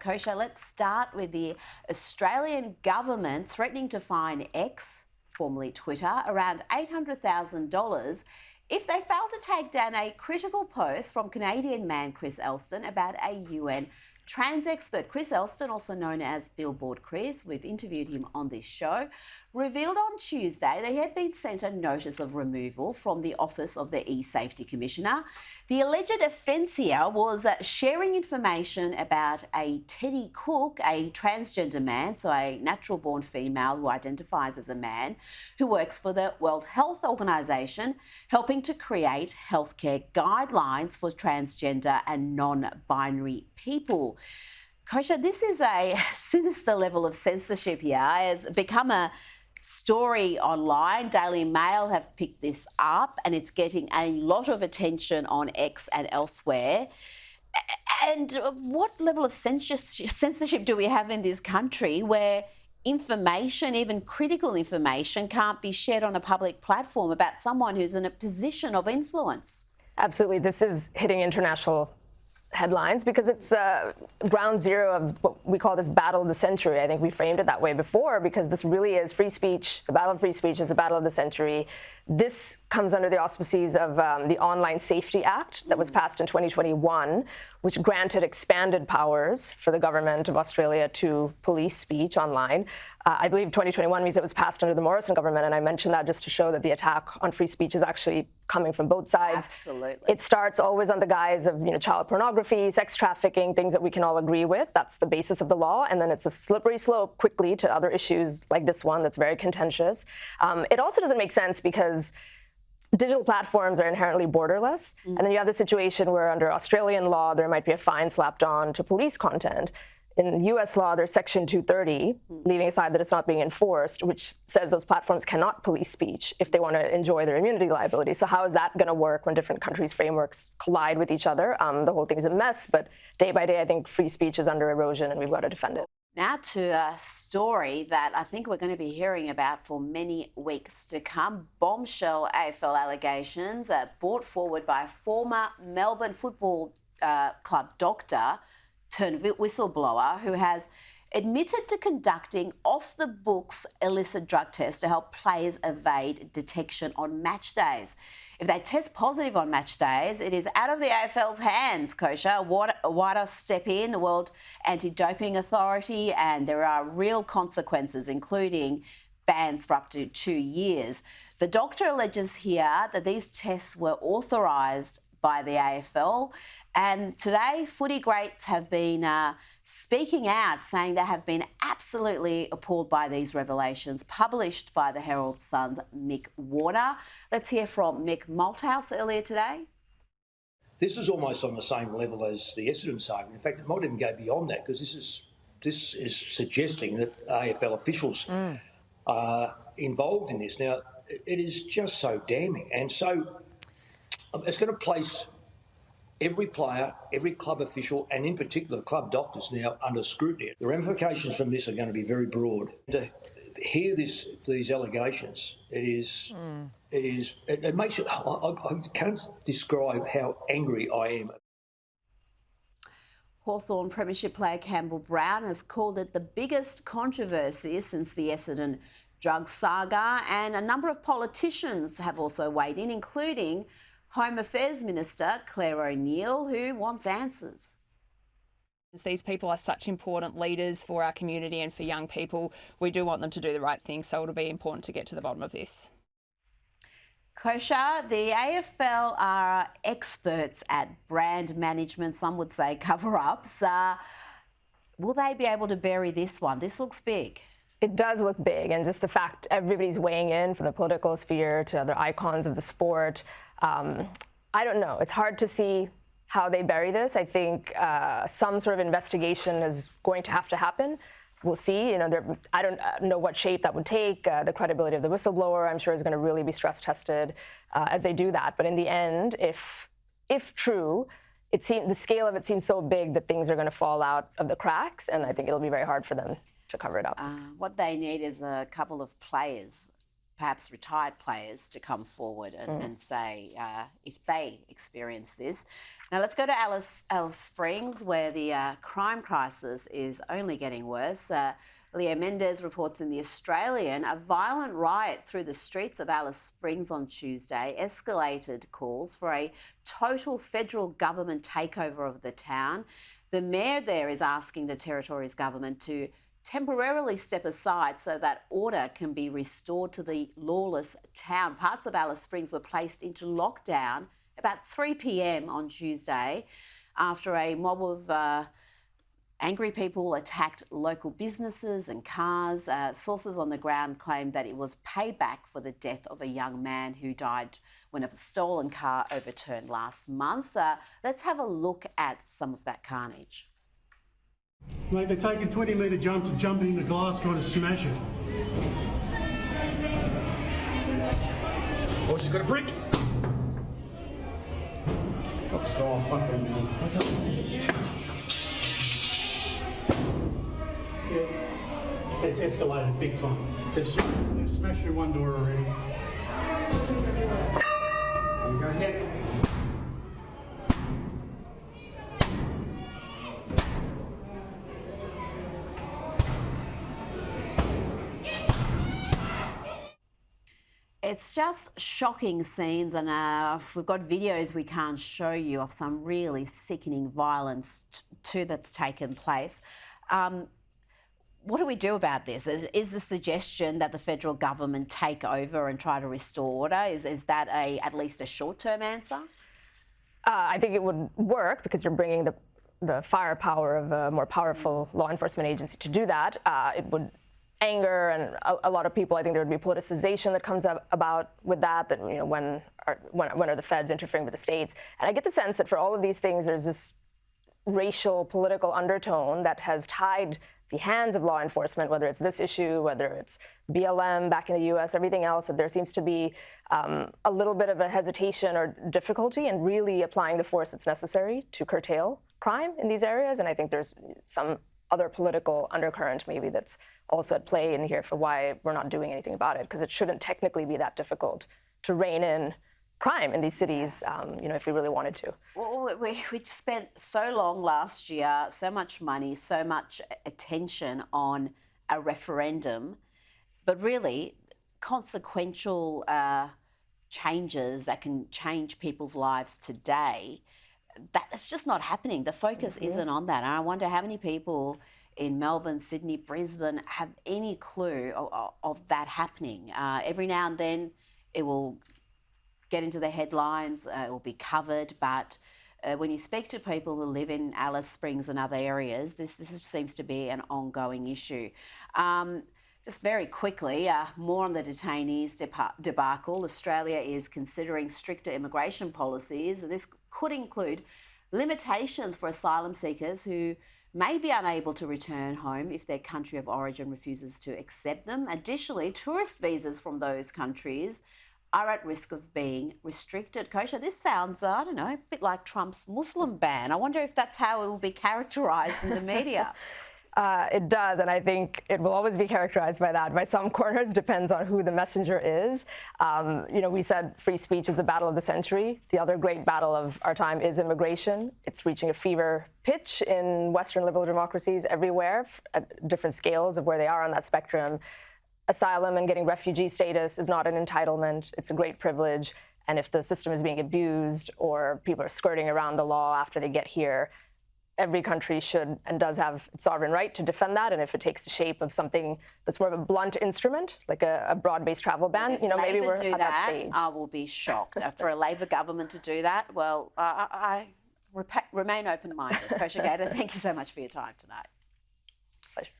Kosha, let's start with the Australian government threatening to fine X, formerly Twitter, around $800,000 if they fail to take down a critical post from Canadian man Chris Elston about a UN trans expert. Chris Elston, also known as Billboard Chris, we've interviewed him on this show, revealed on Tuesday that he had been sent a notice of removal from the office of the E-Safety Commissioner. The alleged offence here was sharing information about a Teddy Cook, a transgender man, so a natural-born female who identifies as a man, who works for the World Health Organization, helping to create healthcare guidelines for transgender and non-binary people. Kosha, this is a sinister level of censorship here. It's become a story online. Daily Mail have picked this up and it's getting a lot of attention on X and elsewhere. And what level of censorship do we have in this country where information, even critical information, can't be shared on a public platform about someone who's in a position of influence? Absolutely. This is hitting international headlines because it's ground zero of what we call this battle of the century. I think we framed it that way before because this really is free speech. The battle of free speech is the battle of the century. This comes under the auspices of the Online Safety Act that was passed in 2021, which granted expanded powers for the government of Australia to police speech online. I believe 2021 means it was passed under the Morrison government, and I mentioned that just to show that the attack on free speech is actually coming from both sides. Absolutely. It starts always on the guise of child pornography, sex trafficking, things that we can all agree with. That's the basis of the law, and then it's a slippery slope quickly to other issues like this one that's very contentious. It also doesn't make sense because digital platforms are inherently borderless, and then you have the situation where under Australian law there might be a fine slapped on to police content. In US law, there's Section 230, leaving aside that it's not being enforced, which says those platforms cannot police speech if they want to enjoy their immunity liability. So how is that going to work when different countries' frameworks collide with each other? The whole thing is a mess, but day by day, I think free speech is under erosion and we've got to defend it. Now to a story that I think we're going to be hearing about for many weeks to come. Bombshell AFL allegations brought forward by former Melbourne Football Club doctor turned whistleblower who has admitted to conducting off-the-books illicit drug tests to help players evade detection on match days. If they test positive on match days, it is out of the AFL's hands, Kosha. WADA step in, the World Anti-Doping Authority, and there are real consequences, including bans for up to 2 years. The doctor alleges here that these tests were authorised by the AFL. And today, footy greats have been speaking out, saying they have been absolutely appalled by these revelations, published by the Herald Sun's Mick Warner. Let's hear from Mick Malthouse earlier today. This is almost on the same level as the Essendon saga. In fact, it might even go beyond that because this is suggesting that AFL officials are involved in this. Now, it is just so damning, and so it's going to place every player, every club official, and in particular club doctors now under scrutiny. The ramifications from this are going to be very broad. To hear these allegations, it makes it. I can't describe how angry I am. Hawthorn Premiership player Campbell Brown has called it the biggest controversy since the Essendon drug saga, and a number of politicians have also weighed in, including Home Affairs Minister Claire O'Neill, who wants answers. These people are such important leaders for our community and for young people. We do want them to do the right thing, so it'll be important to get to the bottom of this. Kosha, the AFL are experts at brand management, some would say cover-ups. Will they be able to bury this one? This looks big. It does look big, and just the fact everybody's weighing in from the political sphere to other icons of the sport. I don't know. It's hard to see how they bury this. I think some sort of investigation is going to have to happen. We'll see. I don't know what shape that would take. The credibility of the whistleblower, I'm sure, is going to really be stress tested as they do that. But in the end, if true, the scale of it seems so big that things are going to fall out of the cracks, and I think it'll be very hard for them to cover it up. What they need is a couple of players perhaps retired players to come forward and say if they experience this. Now let's go to Alice Springs, where the crime crisis is only getting worse. Leo Mendez reports in The Australian a violent riot through the streets of Alice Springs on Tuesday escalated calls for a total federal government takeover of the town. The mayor there is asking the territory's government to temporarily step aside so that order can be restored to the lawless town. Parts of Alice Springs were placed into lockdown about 3 p.m. on Tuesday after a mob of angry people attacked local businesses and cars. Sources on the ground claimed that it was payback for the death of a young man who died when a stolen car overturned last month. Let's have a look at some of that carnage. Mate, they're taking 20-metre jumps and jumping in the glass trying to smash it. Oh, she's got a brick. Oh, fucking hell. Yeah, it's escalated big time. They've smashed through one door already. There he goes ahead. It's just shocking scenes, and we've got videos we can't show you of some really sickening violence too that's taken place. What do we do about this? Is the suggestion that the federal government take over and try to restore order? Is that at least a short-term answer? I think it would work because you're bringing the firepower of a more powerful law enforcement agency to do that. It would anger and a lot of people. I think there would be politicization that comes about with that. That when are the feds interfering with the states? And I get the sense that for all of these things, there's this racial political undertone that has tied the hands of law enforcement, whether it's this issue, whether it's BLM back in the US, everything else, that there seems to be a little bit of a hesitation or difficulty in really applying the force that's necessary to curtail crime in these areas. And I think there's some other political undercurrent maybe that's also at play in here for why we're not doing anything about it, because it shouldn't technically be that difficult to rein in crime in these cities, if we really wanted to. Well, we spent so long last year, so much money, so much attention on a referendum, but really consequential changes that can change people's lives today, that's just not happening. The focus isn't on that. And I wonder how many people in Melbourne, Sydney, Brisbane have any clue of that happening. Every now and then it will get into the headlines, it will be covered, but when you speak to people who live in Alice Springs and other areas, this seems to be an ongoing issue. Just very quickly, more on the detainees debacle. Australia is considering stricter immigration policies, and this could include limitations for asylum seekers who may be unable to return home if their country of origin refuses to accept them. Additionally, tourist visas from those countries are at risk of being restricted. Kosha, this sounds, a bit like Trump's Muslim ban. I wonder if that's how it will be characterised in the media. It does, and I think it will always be characterized by that. By some corners, depends on who the messenger is. We said free speech is the battle of the century. The other great battle of our time is immigration. It's reaching a fever pitch in Western liberal democracies everywhere, at different scales of where they are on that spectrum. Asylum and getting refugee status is not an entitlement. It's a great privilege. And if the system is being abused or people are skirting around the law after they get here, every country should and does have its sovereign right to defend that. And if it takes the shape of something that's more of a blunt instrument, like a broad-based travel ban, maybe we're at that stage. I will be shocked. For a Labor government to do that, well, I remain open-minded. Kosha Gada, thank you so much for your time tonight.